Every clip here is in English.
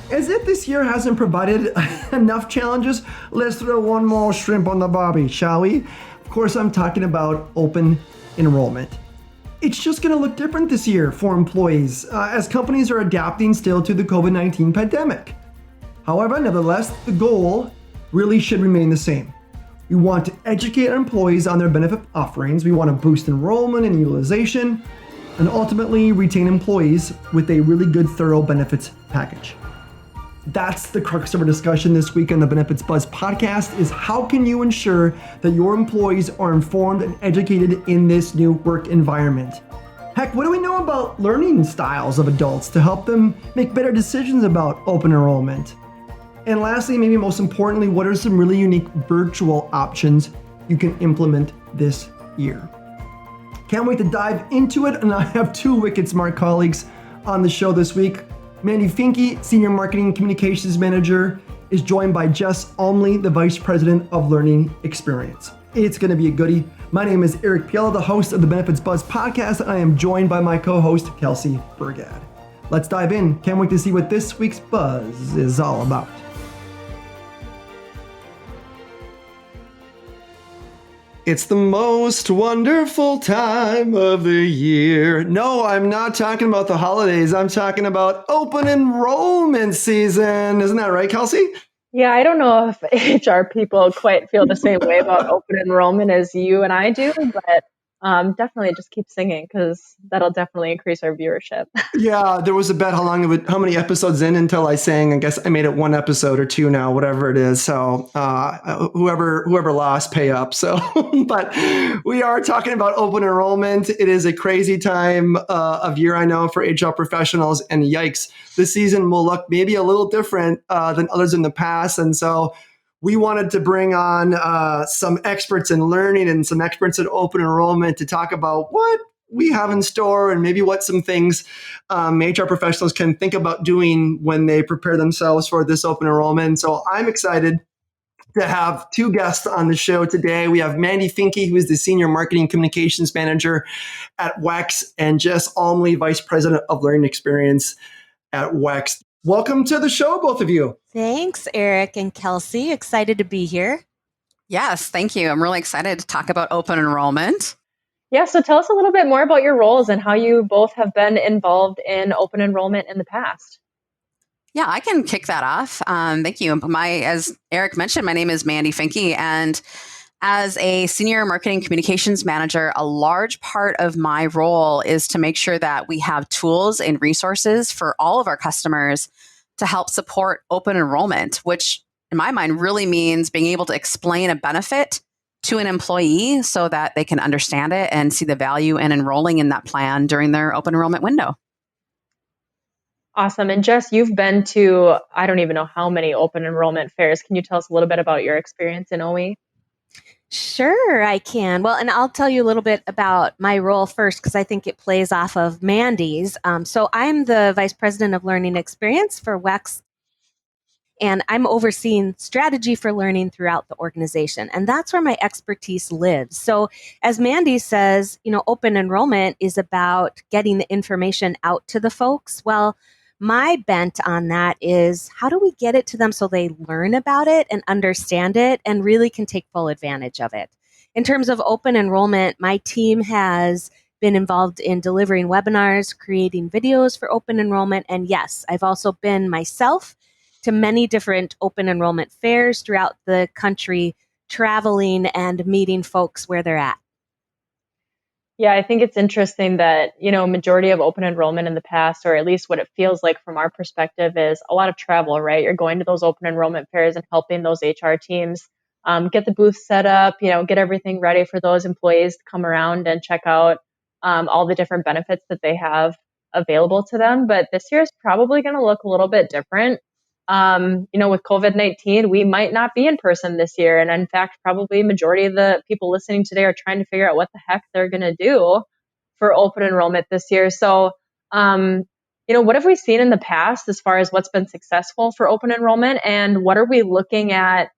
As if this year hasn't provided enough challenges, let's throw one more shrimp on the barbie, shall we? Of course, I'm talking about open enrollment. It's just going to look different this year for employees as companies are adapting still to the COVID-19 pandemic. However, nevertheless, the goal really should remain the same. We want to educate our employees on their benefit offerings. We want to boost enrollment and utilization, and ultimately retain employees with a really good, thorough benefits package. That's the crux of our discussion this week on the Benefits Buzz podcast is how can you ensure that your employees are informed and educated in this new work environment? Heck, what do we know about learning styles of adults to help them make better decisions about open enrollment? And lastly, maybe most importantly, what are some really unique virtual options you can implement this year? Can't wait to dive into it, and I have two wicked smart colleagues on the show this week. Mandy Finke, Senior Marketing Communications Manager, is joined by Jess Almley, the Vice President of Learning Experience. It's going to be a goodie. My name is Eric Piella, the host of the Benefits Buzz podcast, and I am joined by my co-host, Kelsey Burgad. Let's dive in. Can't wait to see what this week's buzz is all about. It's the most wonderful time of the year. No, I'm not talking about the holidays. I'm talking about open enrollment season. Isn't that right, Kelsey? Yeah, I don't know if HR people quite feel the same way about open enrollment as you and I do, but definitely just keep singing because that'll definitely increase our viewership. Yeah, there was a bet how many episodes in until I sang. I guess I made it one episode or two now, whatever it is. So whoever lost, pay up. So, but we are talking about open enrollment. It is a crazy time of year, I know, for HR professionals. And yikes, this season will look maybe a little different than others in the past. And so we wanted to bring on some experts in learning and some experts in open enrollment to talk about what we have in store and maybe what some things HR professionals can think about doing when they prepare themselves for this open enrollment. So I'm excited to have two guests on the show today. We have Mandy Finke, who is the Senior Marketing Communications Manager at WEX, and Jess Almley, Vice President of Learning Experience at WEX. Welcome to the show, both of you. Thanks, Eric and Kelsey. Excited to be here. Yes, thank you. I'm really excited to talk about open enrollment. Yeah, so tell us a little bit more about your roles and how you both have been involved in open enrollment in the past. Yeah, I can kick that off. Thank you. As Eric mentioned, my name is Mandy Finke, and as a Senior Marketing Communications Manager, a large part of my role is to make sure that we have tools and resources for all of our customers to help support open enrollment, which in my mind really means being able to explain a benefit to an employee so that they can understand it and see the value in enrolling in that plan during their open enrollment window. Awesome. And Jess, you've been to, I don't even know how many open enrollment fairs. Can you tell us a little bit about your experience in OE? Sure, I can. Well, and I'll tell you a little bit about my role first because I think it plays off of Mandy's. So I'm the Vice President of Learning Experience for WEX, and I'm overseeing strategy for learning throughout the organization. And that's where my expertise lives. So as Mandy says, open enrollment is about getting the information out to the folks. Well, my bent on that is how do we get it to them so they learn about it and understand it and really can take full advantage of it? In terms of open enrollment, my team has been involved in delivering webinars, creating videos for open enrollment. And yes, I've also been myself to many different open enrollment fairs throughout the country, traveling and meeting folks where they're at. Yeah, I think it's interesting that, majority of open enrollment in the past, or at least what it feels like from our perspective, is a lot of travel, right? You're going to those open enrollment fairs and helping those HR teams get the booth set up, get everything ready for those employees to come around and check out all the different benefits that they have available to them. But this year is probably going to look a little bit different. With COVID-19, we might not be in person this year. And in fact, probably majority of the people listening today are trying to figure out what the heck they're going to do for open enrollment this year. So, what have we seen in the past as far as what's been successful for open enrollment, and what are we looking at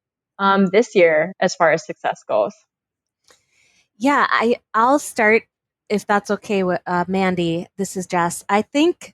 this year as far as success goes? Yeah, I'll start if that's okay with Mandy. This is Jess. I think,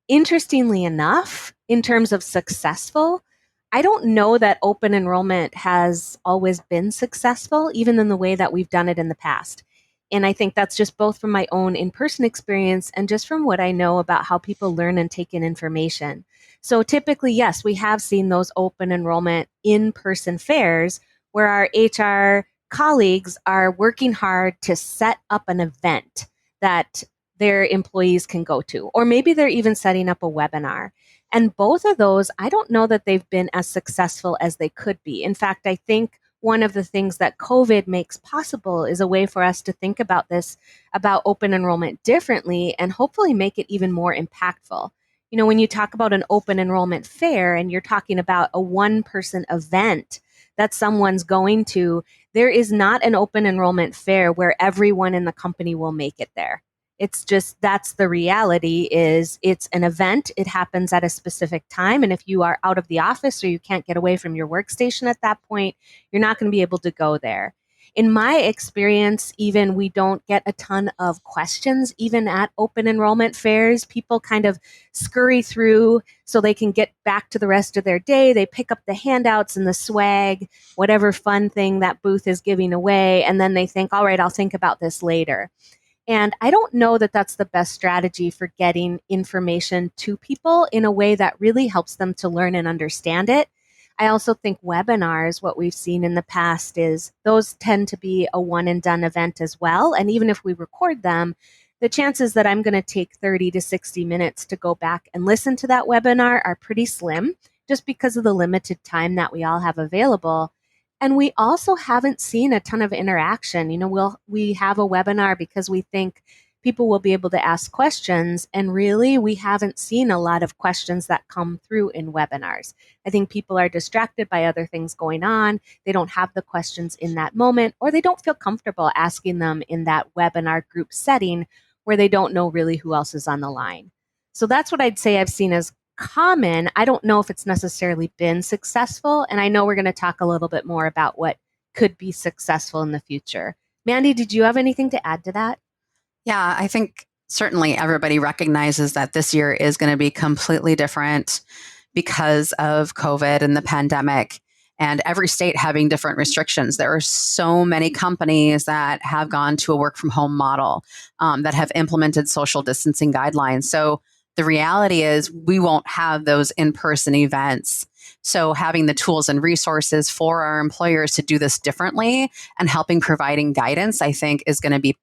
interestingly enough, in terms of successful, I don't know that open enrollment has always been successful, even in the way that we've done it in the past. And I think that's just both from my own in-person experience and just from what I know about how people learn and take in information. So typically, yes, we have seen those open enrollment in-person fairs where our HR colleagues are working hard to set up an event that their employees can go to, or maybe they're even setting up a webinar. And both of those, I don't know that they've been as successful as they could be. In fact, I think one of the things that COVID makes possible is a way for us to think about this, about open enrollment differently, and hopefully make it even more impactful. You know, when you talk about an open enrollment fair and you're talking about a one-person event that someone's going to, there is not an open enrollment fair where everyone in the company will make it there. It's just, that's the reality, is it's an event. It happens at a specific time. And if you are out of the office or you can't get away from your workstation at that point, you're not going to be able to go there. In my experience, even we don't get a ton of questions, even at open enrollment fairs. People kind of scurry through so they can get back to the rest of their day. They pick up the handouts and the swag, whatever fun thing that booth is giving away. And then they think, all right, I'll think about this later. And I don't know that that's the best strategy for getting information to people in a way that really helps them to learn and understand it. I also think webinars, what we've seen in the past is those tend to be a one and done event as well. And even if we record them, the chances that I'm going to take 30 to 60 minutes to go back and listen to that webinar are pretty slim, just because of the limited time that we all have available. And we also haven't seen a ton of interaction. You know, we have a webinar because we think people will be able to ask questions. And really, we haven't seen a lot of questions that come through in webinars. I think people are distracted by other things going on. They don't have the questions in that moment, or they don't feel comfortable asking them in that webinar group setting where they don't know really who else is on the line. So that's what I'd say I've seen as common. I don't know if it's necessarily been successful. And I know we're going to talk a little bit more about what could be successful in the future. Mandy, did you have anything to add to that? Yeah, I think certainly everybody recognizes that this year is going to be completely different because of COVID and the pandemic, and every state having different restrictions. There are so many companies that have gone to a work from home model, that have implemented social distancing guidelines. So the reality is we won't have those in-person events. So having the tools and resources for our employers to do this differently and helping providing guidance, I think, is going to be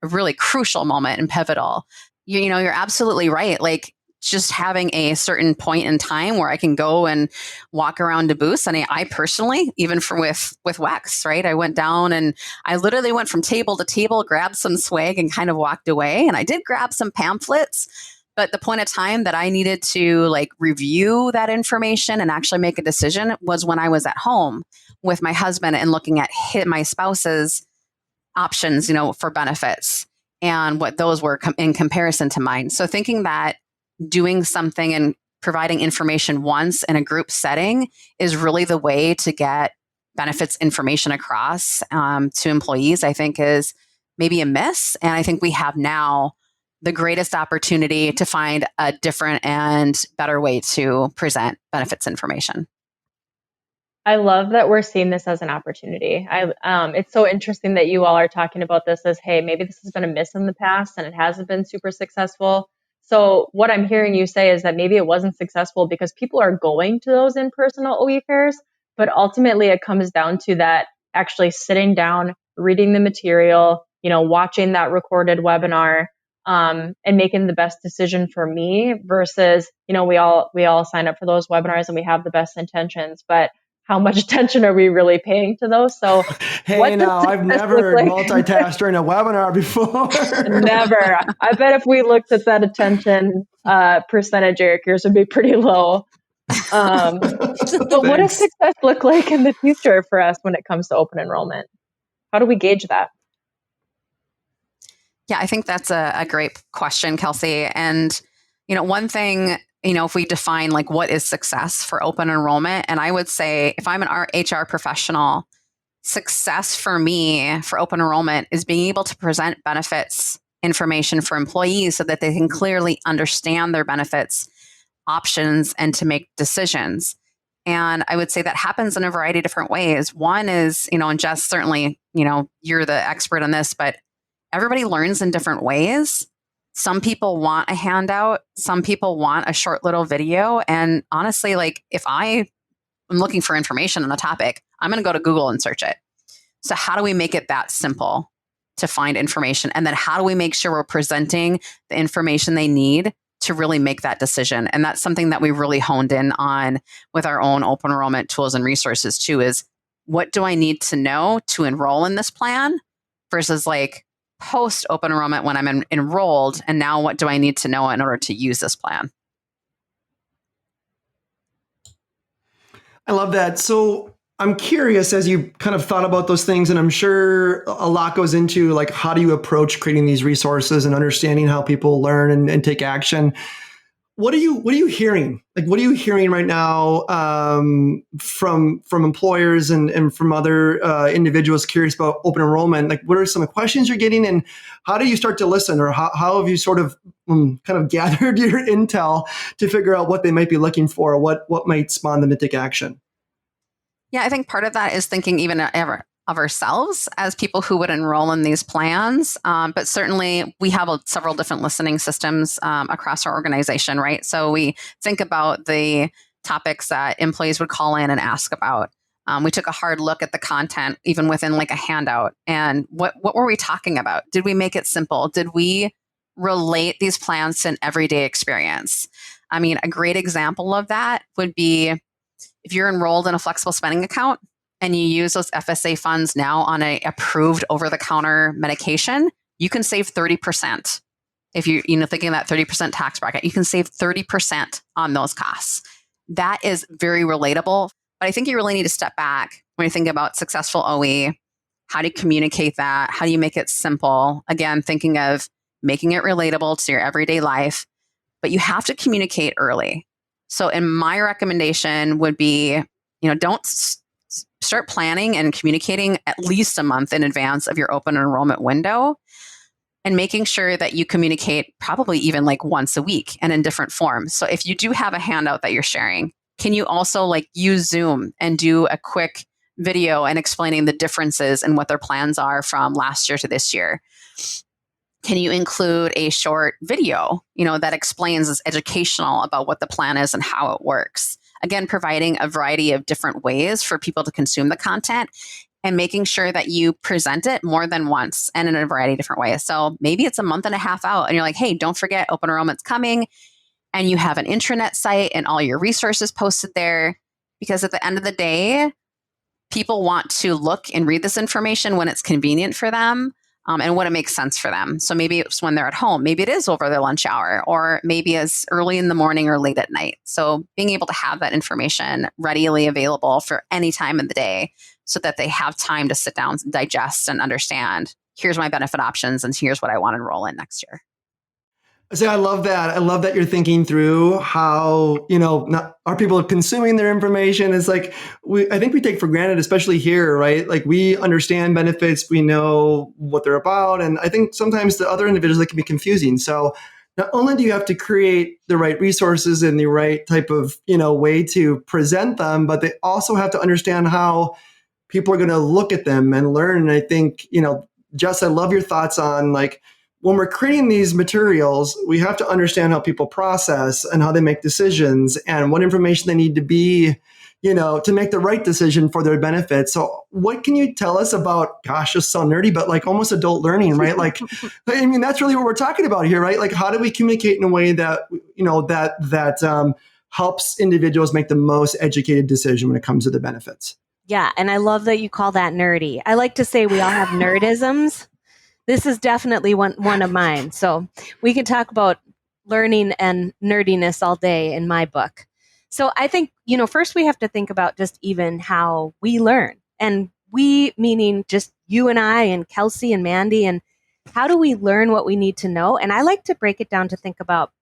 a really crucial moment and pivotal. You know, you're absolutely right. Like, just having a certain point in time where I can go and walk around to booths. And I personally, even with WEX, right? I went down and I literally went from table to table, grabbed some swag and kind of walked away. And I did grab some pamphlets. But the point of time that I needed to like review that information and actually make a decision was when I was at home with my husband and looking at my spouse's options, you know, for benefits and what those were in comparison to mine. So thinking that doing something and providing information once in a group setting is really the way to get benefits information across to employees, I think is maybe a miss. And I think we have now the greatest opportunity to find a different and better way to present benefits information. I love that we're seeing this as an opportunity. It's so interesting that you all are talking about this as, hey, maybe this has been a miss in the past and it hasn't been super successful. So what I'm hearing you say is that maybe it wasn't successful because people are going to those in-person OE fairs, but ultimately it comes down to that actually sitting down, reading the material, you know, watching that recorded webinar, and making the best decision for me versus, you know, we all sign up for those webinars and we have the best intentions, but how much attention are we really paying to those? So hey, now I've never multitasked during a webinar before. Never. I bet if we looked at that attention percentage, Eric, yours would be pretty low. But what does success look like in the future for us when it comes to open enrollment? How do we gauge that? Yeah, I think that's a great question, Kelsey. And, you know, one thing, you know, if we define like what is success for open enrollment, and I would say if I'm an HR professional, success for me for open enrollment is being able to present benefits information for employees so that they can clearly understand their benefits options and to make decisions. And I would say that happens in a variety of different ways. One is, and Jess, certainly, you're the expert on this, but everybody learns in different ways. Some people want a handout. Some people want a short little video. And honestly, like if I am looking for information on a topic, I'm going to go to Google and search it. So how do we make it that simple to find information? And then how do we make sure we're presenting the information they need to really make that decision? And that's something that we really honed in on with our own open enrollment tools and resources too, is what do I need to know to enroll in this plan versus like post open enrollment when I'm enrolled. And now what do I need to know in order to use this plan? I love that. So I'm curious, as you kind of thought about those things, and I'm sure a lot goes into like, how do you approach creating these resources and understanding how people learn and take action? What are you hearing? Like, what are you hearing right now from employers and from other individuals curious about open enrollment? Like, what are some of the questions you're getting, and how do you start to listen, or how have you sort of kind of gathered your intel to figure out what they might be looking for, or what might spawn them to take action? Yeah, I think part of that is thinking even of ourselves as people who would enroll in these plans. But certainly we have several different listening systems across our organization, right? So we think about the topics that employees would call in and ask about. We took a hard look at the content, even within like a handout. And what were we talking about? Did we make it simple? Did we relate these plans to an everyday experience? I mean, a great example of that would be if you're enrolled in a flexible spending account and you use those FSA funds now on a approved over-the-counter medication, you can save 30%. If you're thinking of that 30% tax bracket, you can save 30% on those costs. That is very relatable. But I think you really need to step back when you think about successful OE. How do you communicate that? How do you make it simple? Again, thinking of making it relatable to your everyday life, but you have to communicate early. So in my recommendation would be, don't start planning and communicating at least a month in advance of your open enrollment window, and making sure that you communicate probably even like once a week and in different forms. So if you do have a handout that you're sharing, can you also like use Zoom and do a quick video and explaining the differences and what their plans are from last year to this year? Can you include a short video, that explains, is educational about what the plan is and how it works? Again, providing a variety of different ways for people to consume the content and making sure that you present it more than once and in a variety of different ways. So maybe it's a month and a half out and you're like, hey, don't forget open enrollment's coming, and you have an intranet site and all your resources posted there, because at the end of the day, people want to look and read this information when it's convenient for them. And when it makes sense for them. So maybe it's when they're at home, maybe it is over their lunch hour, or maybe it's early in the morning or late at night. So being able to have that information readily available for any time of the day so that they have time to sit down, digest, and understand, here's my benefit options and here's what I want to enroll in next year. So I love that. I love that you're thinking through how, not are people consuming their information. It's like, I think we take for granted, especially here, right? Like we understand benefits, we know what they're about. And I think sometimes the other individuals, that can be confusing. So not only do you have to create the right resources and the right type of, way to present them, but they also have to understand how people are going to look at them and learn. And I think, Jess, I love your thoughts on like, when we're creating these materials, we have to understand how people process and how they make decisions and what information they need to be, to make the right decision for their benefit. So what can you tell us about, gosh, just so nerdy, but like almost adult learning, right? Like, I mean, that's really what we're talking about here, right? Like, how do we communicate in a way that, that helps individuals make the most educated decision when it comes to the benefits? Yeah. And I love that you call that nerdy. I like to say we all have nerdisms. This is definitely one of mine. So we can talk about learning and nerdiness all day in my book. So I think, first we have to think about just even how we learn. And we, meaning just you and I and Kelsey and Mandy, and how do we learn what we need to know? And I like to break it down to think about,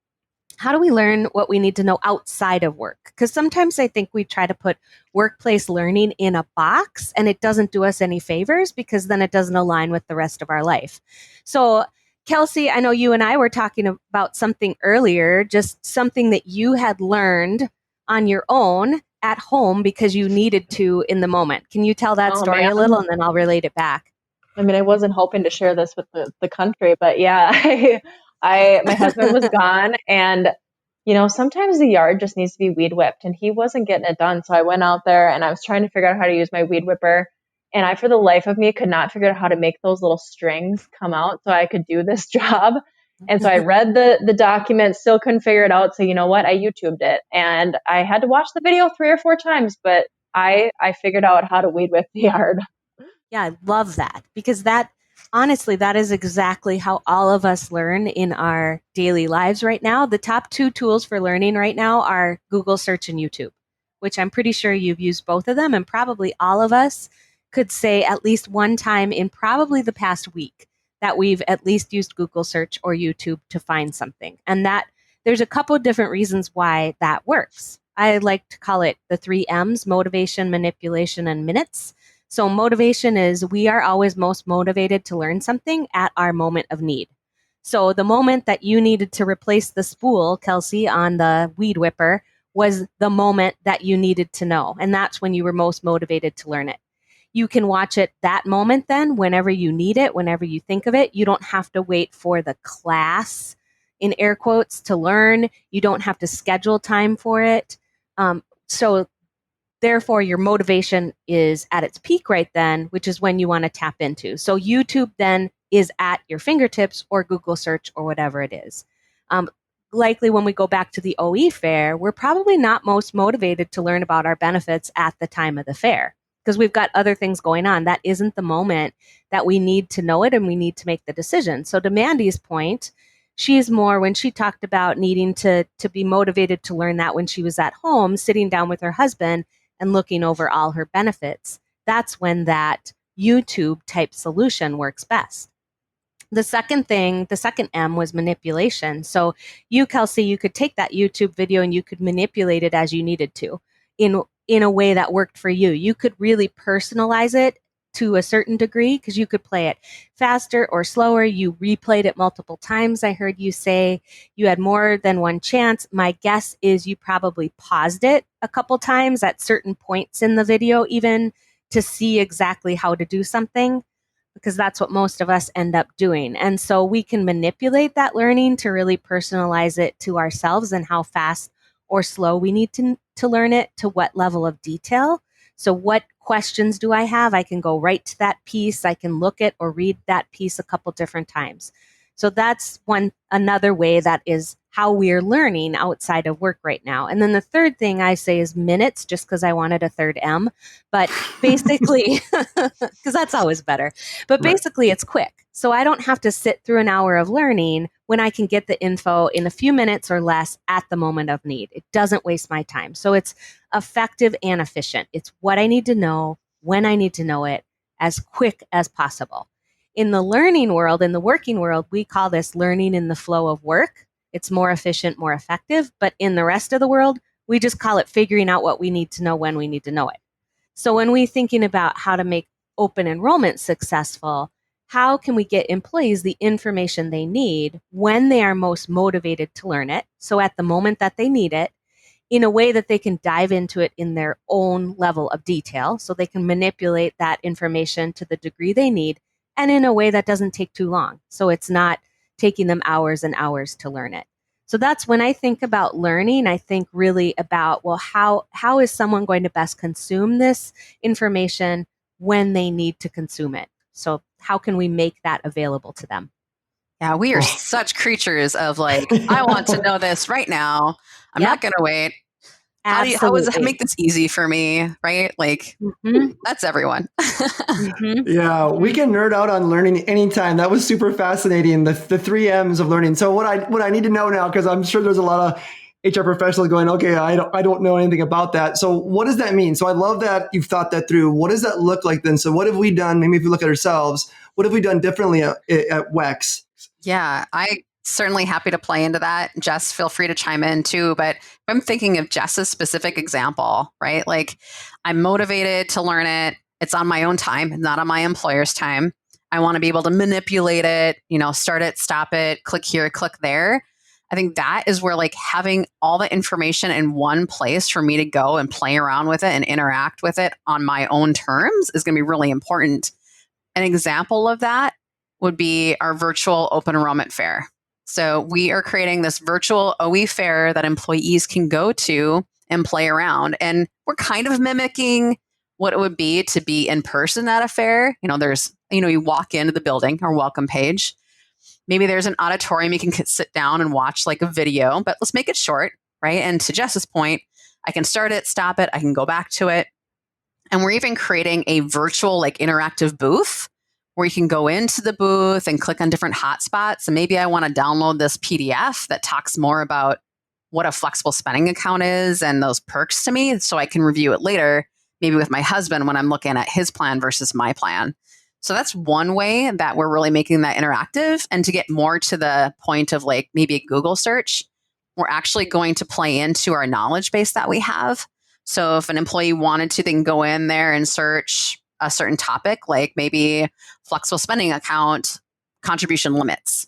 how do we learn what we need to know outside of work? Because sometimes I think we try to put workplace learning in a box and it doesn't do us any favors, because then it doesn't align with the rest of our life. So Kelsey, I know you and I were talking about something earlier, just something that you had learned on your own at home because you needed to in the moment. Can you tell that Oh story man. a little and then I'll relate it back? I mean, I wasn't hoping to share this with the country, but yeah, my husband was gone, and sometimes the yard just needs to be weed whipped, and he wasn't getting it done. So I went out there and I was trying to figure out how to use my weed whipper, and I, for the life of me, could not figure out how to make those little strings come out so I could do this job. And so I read the document, still couldn't figure it out. So you know what? I YouTubed it, and I had to watch the video 3 or 4 times, but I figured out how to weed whip the yard. Yeah, I love that because honestly, that is exactly how all of us learn in our daily lives right now. The top 2 tools for learning right now are Google search and YouTube, which I'm pretty sure you've used both of them. And probably all of us could say at least one time in probably the past week that we've at least used Google search or YouTube to find something. And that there's a couple of different reasons why that works. I like to call it the 3 M's: motivation, manipulation, and minutes. So motivation is we are always most motivated to learn something at our moment of need. So the moment that you needed to replace the spool, Kelsey, on the weed whipper was the moment that you needed to know. And that's when you were most motivated to learn it. You can watch it that moment then, whenever you need it, whenever you think of it. You don't have to wait for the class, in air quotes, to learn. You don't have to schedule time for it. So therefore, your motivation is at its peak right then, which is when you want to tap into. So YouTube then is at your fingertips, or Google search, or whatever it is. Likely when we go back to the OE fair, we're probably not most motivated to learn about our benefits at the time of the fair because we've got other things going on. That isn't the moment that we need to know it and we need to make the decision. So to Mandy's point, she's more when she talked about needing to be motivated to learn that when she was at home, sitting down with her husband and looking over all her benefits. That's when that YouTube type solution works best. The second M was manipulation. So you, Kelsey, you could take that YouTube video and you could manipulate it as you needed to in a way that worked for you. You could really personalize it to a certain degree because you could play it faster or slower. You replayed it multiple times. I heard you say you had more than one chance. My guess is you probably paused it a couple times at certain points in the video, even to see exactly how to do something, because that's what most of us end up doing. And so we can manipulate that learning to really personalize it to ourselves and how fast or slow we need to learn it, to what level of detail. So what questions do I have? I can go right to that piece. I can look at or read that piece a couple different times. So that's another way that is how we're learning outside of work right now. And then the third thing I say is minutes, just because I wanted a third M. But basically, because that's always better. But basically, it's quick. So I don't have to sit through an hour of learning when I can get the info in a few minutes or less at the moment of need. It doesn't waste my time. So it's effective and efficient. It's what I need to know, when I need to know it, as quick as possible. In the learning world, in the working world, we call this learning in the flow of work. It's more efficient, more effective. But in the rest of the world, we just call it figuring out what we need to know when we need to know it. So when we're thinking about how to make open enrollment successful, how can we get employees the information they need when they are most motivated to learn it? So at the moment that they need it, in a way that they can dive into it in their own level of detail, so they can manipulate that information to the degree they need, and in a way that doesn't take too long. So it's not taking them hours and hours to learn it. So that's when I think about learning, I think really about, well, how is someone going to best consume this information when they need to consume it? So how can we make that available to them? Yeah, we are such creatures of like, I want to know this right now. I'm not going to wait. How does it make this easy for me? Right? Like, that's everyone. Yeah, we can nerd out on learning anytime. That was super fascinating. The 3 M's of learning. So what I need to know now, because I'm sure there's a lot of HR professionals going, okay, I don't know anything about that. So what does that mean? So I love that you've thought that through. What does that look like then? So what have we done? Maybe if we look at ourselves, what have we done differently at WEX? Yeah, I certainly happy to play into that. Jess, feel free to chime in too. But I'm thinking of Jess's specific example, right? Like I'm motivated to learn it. It's on my own time, not on my employer's time. I want to be able to manipulate it, start it, stop it, click here, click there. I think that is where like having all the information in one place for me to go and play around with it and interact with it on my own terms is going to be really important. An example of that would be our virtual open enrollment fair. So we are creating this virtual OE fair that employees can go to and play around. And we're kind of mimicking what it would be to be in person at a fair. You walk into the building, our welcome page. Maybe there's an auditorium you can sit down and watch like a video, but let's make it short, right? And to Jess's point, I can start it, stop it, I can go back to it. And we're even creating a virtual like interactive booth where you can go into the booth and click on different hotspots. And maybe I want to download this PDF that talks more about what a flexible spending account is and those perks to me so I can review it later, maybe with my husband when I'm looking at his plan versus my plan. So that's one way that we're really making that interactive. And to get more to the point of like maybe a Google search, we're actually going to play into our knowledge base that we have. So if an employee wanted to, they can go in there and search a certain topic, like maybe flexible spending account contribution limits.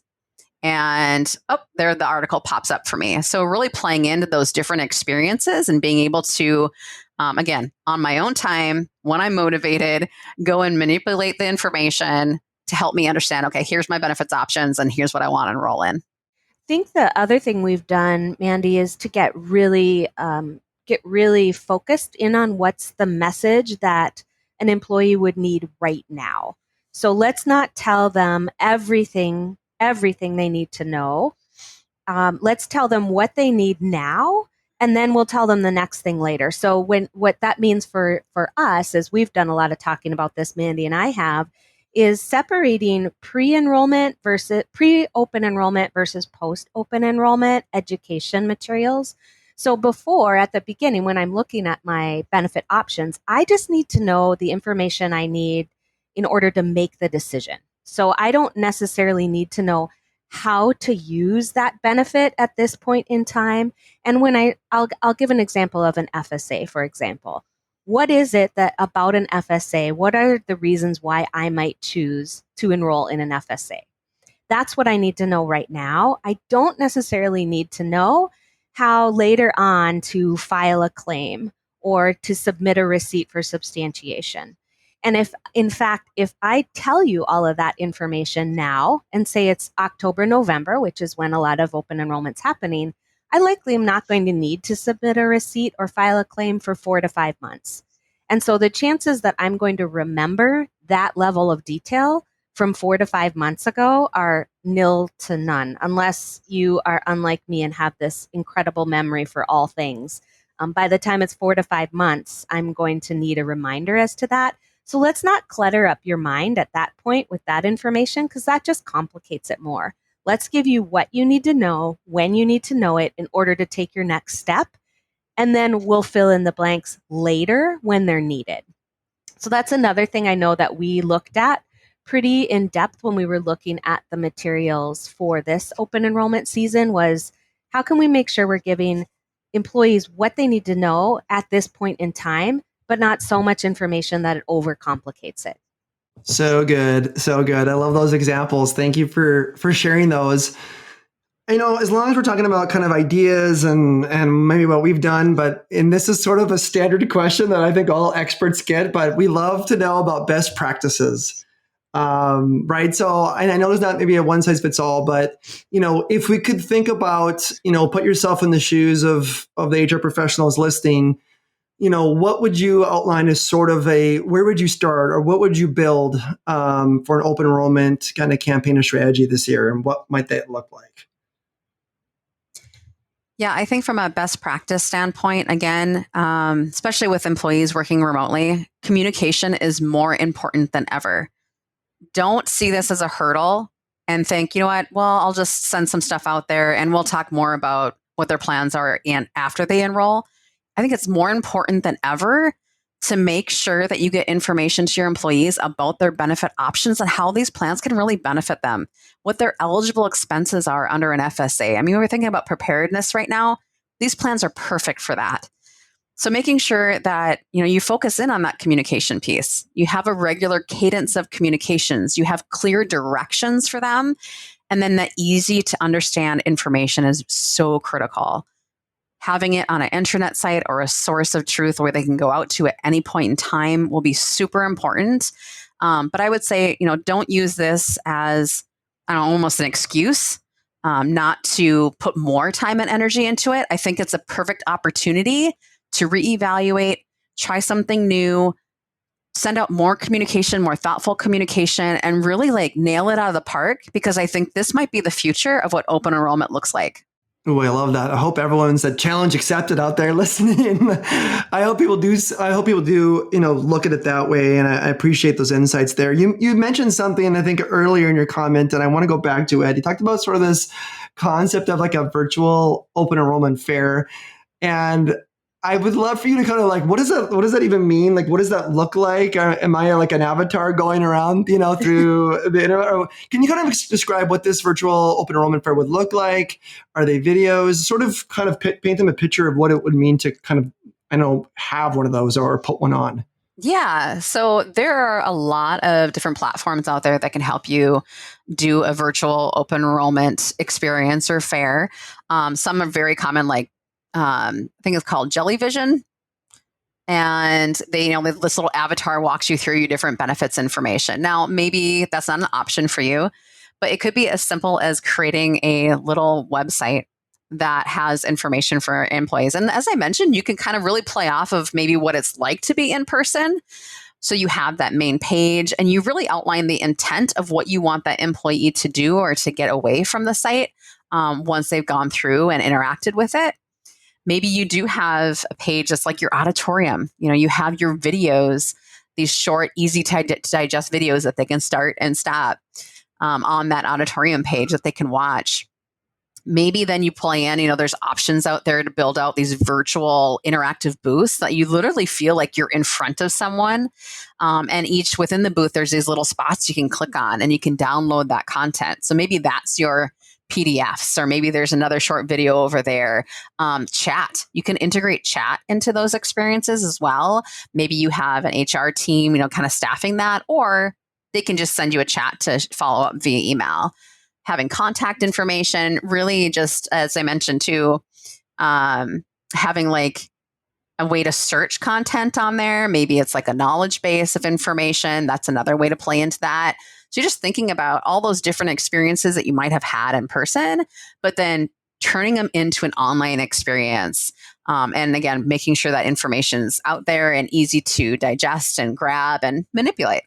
And there the article pops up for me. So really playing into those different experiences and being able to, again, on my own time, when I'm motivated, go and manipulate the information to help me understand, okay, here's my benefits options and here's what I want to enroll in. I think the other thing we've done, Mandy, is to get really focused in on what's the message that an employee would need right now. So let's not tell them everything they need to know. Let's tell them what they need now, and then we'll tell them the next thing later. So what that means for us, as we've done a lot of talking about this, Mandy and I have, is separating pre-open enrollment versus post-open enrollment education materials. So before, at the beginning, when I'm looking at my benefit options, I just need to know the information I need in order to make the decision. So I don't necessarily need to know how to use that benefit at this point in time. And when I'll give an example of an FSA, for example. What is it that about an FSA? What are the reasons why I might choose to enroll in an FSA? That's what I need to know right now. I don't necessarily need to know how later on to file a claim or to submit a receipt for substantiation. And if I tell you all of that information now and say it's October, November, which is when a lot of open enrollment's happening, I likely am not going to need to submit a receipt or file a claim for 4 to 5 months. And so the chances that I'm going to remember that level of detail from 4 to 5 months ago are nil to none, unless you are unlike me and have this incredible memory for all things. By the time it's 4 to 5 months, I'm going to need a reminder as to that. So let's not clutter up your mind at that point with that information, because that just complicates it more. Let's give you what you need to know, when you need to know it in order to take your next step. And then we'll fill in the blanks later when they're needed. So that's another thing I know that we looked at pretty in depth when we were looking at the materials for this open enrollment season was how can we make sure we're giving employees what they need to know at this point in time, but not so much information that it overcomplicates it. So good. So good. I love those examples. Thank you for sharing those. As long as we're talking about kind of ideas and maybe what we've done, and this is sort of a standard question that I think all experts get, but we love to know about best practices. Right. So I know there's not maybe a one size fits all, but, if we could think about, put yourself in the shoes of the HR professionals listening, what would you outline as sort of where would you start or what would you build for an open enrollment kind of campaign or strategy this year? And what might that look like? Yeah, I think from a best practice standpoint, again, especially with employees working remotely, communication is more important than ever. Don't see this as a hurdle and think, you know what, well, I'll just send some stuff out there and we'll talk more about what their plans are after they enroll. I think it's more important than ever to make sure that you get information to your employees about their benefit options and how these plans can really benefit them, what their eligible expenses are under an FSA. I mean, we're thinking about preparedness right now. These plans are perfect for that. So making sure that, you focus in on that communication piece. You have a regular cadence of communications. You have clear directions for them. And then the easy to understand information is so critical. Having it on an intranet site or a source of truth where they can go out to at any point in time will be super important. But I would say, don't use this as almost an excuse not to put more time and energy into it. I think it's a perfect opportunity to reevaluate, try something new, send out more communication, more thoughtful communication, and really nail it out of the park, because I think this might be the future of what open enrollment looks like. Oh, I love that. I hope everyone's a challenge accepted out there listening. I hope people do. Look at it that way, and I appreciate those insights there. You mentioned something I think earlier in your comment, and I want to go back to it. You talked about sort of this concept of a virtual open enrollment fair, and I would love for you to kind of what does that even mean? What does that look like? Am I an avatar going around, through the internet? Or can you kind of describe what this virtual open enrollment fair would look like? Are they videos? Sort of kind of paint them a picture of what it would mean to kind of, have one of those or put one on. Yeah. So there are a lot of different platforms out there that can help you do a virtual open enrollment experience or fair. Some are very common, I think it's called Jellyvision. And they, this little avatar walks you through your different benefits information. Now, maybe that's not an option for you, but it could be as simple as creating a little website that has information for employees. And as I mentioned, you can kind of really play off of maybe what it's like to be in person. So you have that main page and you really outline the intent of what you want that employee to do or to get away from the site once they've gone through and interacted with it. Maybe you do have a page that's like your auditorium. You have your videos, these short, easy to digest videos that they can start and stop on that auditorium page that they can watch. Maybe then you plan, there's options out there to build out these virtual interactive booths that you literally feel like you're in front of someone. And each within the booth, there's these little spots you can click on and you can download that content. So maybe that's your PDFs, or maybe there's another short video over there. Chat, you can integrate chat into those experiences as well. Maybe you have an HR team, kind of staffing that, or they can just send you a chat to follow up via email. Having contact information, really just, as I mentioned too, having a way to search content on there. Maybe it's a knowledge base of information. That's another way to play into that. So you're just thinking about all those different experiences that you might have had in person, but then turning them into an online experience. And again, making sure that information's out there and easy to digest and grab and manipulate.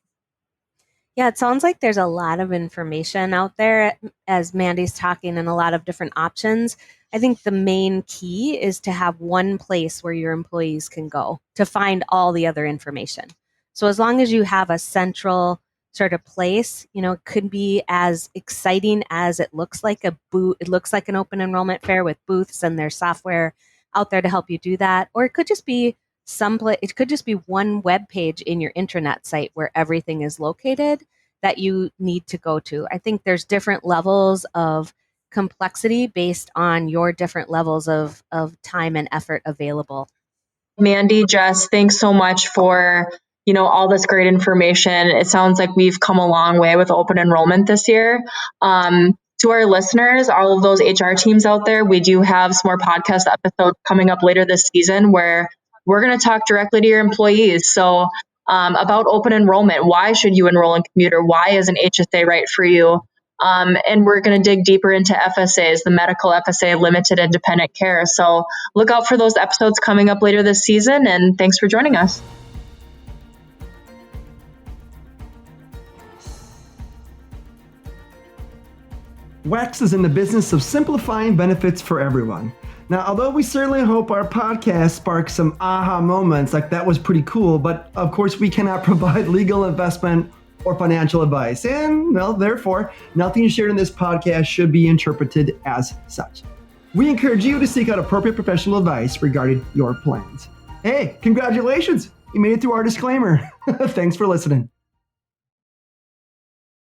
Yeah, it sounds like there's a lot of information out there as Mandy's talking and a lot of different options. I think the main key is to have one place where your employees can go to find all the other information. So as long as you have a central sort of place, it could be as exciting as it looks like a booth. It looks like an open enrollment fair with booths and there's software out there to help you do that. Or it could just be it could just be one web page in your intranet site where everything is located that you need to go to. I think there's different levels of complexity based on your different levels of time and effort available. Mandy, Jess, thanks so much for all this great information. It sounds like we've come a long way with open enrollment this year. To our listeners, all of those HR teams out there, we do have some more podcast episodes coming up later this season where we're going to talk directly to your employees. So about open enrollment, why should you enroll in commuter? Why is an HSA right for you? And we're going to dig deeper into FSAs, the medical FSA, limited independent care. So look out for those episodes coming up later this season. And thanks for joining us. WEX is in the business of simplifying benefits for everyone. Now, although we certainly hope our podcast sparks some aha moments, that was pretty cool, but of course we cannot provide legal, investment, or financial advice. And, therefore, nothing shared in this podcast should be interpreted as such. We encourage you to seek out appropriate professional advice regarding your plans. Hey, congratulations! You made it through our disclaimer. Thanks for listening.